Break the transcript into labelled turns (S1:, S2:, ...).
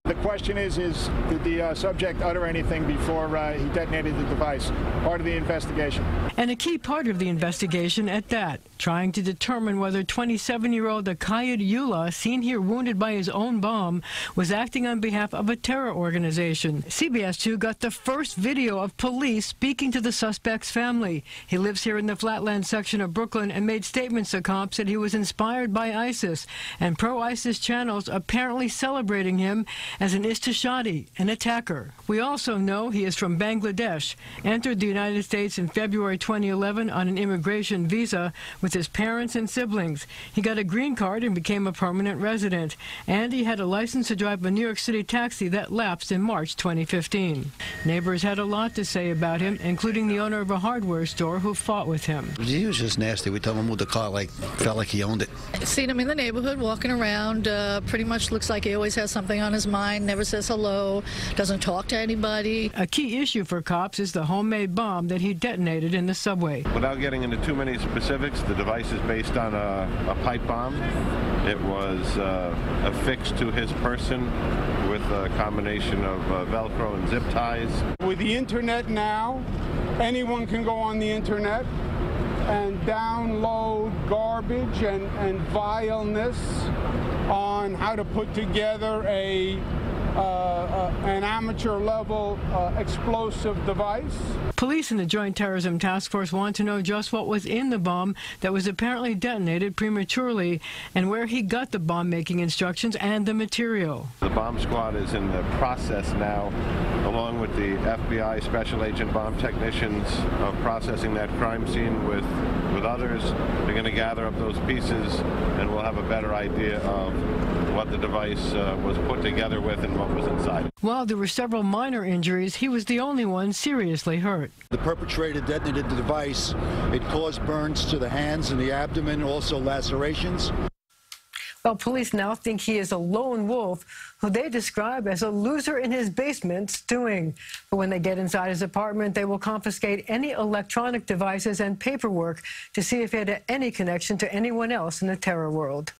S1: The question is did the subject utter anything before he detonated the device? Part of the investigation.
S2: And a key part of the investigation at that, trying to determine whether 27-year-old Akayed Ullah, seen here wounded by his own bomb, was acting on behalf of a terror organization. CBS 2 got the first video of police speaking to the suspect's family. He lives here in the Flatland section of Brooklyn and made statements to cops that he was inspired by ISIS, and pro-ISIS channels apparently celebrating him as an istishadi, an attacker. We also know he is from Bangladesh, entered the United States in February 2011 on an immigration visa with his parents and siblings. He got a green card and became a permanent resident, and he had a license to drive a New York City taxi that lapsed in March 2015. Neighbors had a lot to say about him, including the owner of a hardware store who fought with him.
S3: He was just nasty. We told him to move the car felt like he owned it.
S4: Seen him in the neighborhood walking around, pretty much looks like he always has something on his mind, never says hello, doesn't talk to anybody.
S2: A key issue for cops is the homemade bomb that he detonated in the subway.
S5: Without getting into too many specifics, the device is based on a pipe bomb. It was affixed to his person with a combination of Velcro and zip ties.
S6: With the internet now, anyone can go on the internet and download garbage and vileness on how to put together an amateur-level explosive device.
S2: Police in the Joint Terrorism Task Force want to know just what was in the bomb that was apparently detonated prematurely and where he got the bomb-making instructions and the material.
S5: The bomb squad is in the process now, along with the FBI Special Agent bomb technicians, of processing that crime scene with others. They're going to gather up those pieces, and we'll have a better idea of what the device was put together with and what was inside.
S2: While there were several minor injuries, he was the only one seriously hurt.
S7: The perpetrator detonated the device. It caused burns to the hands and the abdomen, also lacerations.
S2: Well, police now think he is a lone wolf who they describe as a loser in his basement stewing. But when they get inside his apartment, they will confiscate any electronic devices and paperwork to see if he had any connection to anyone else in the terror world.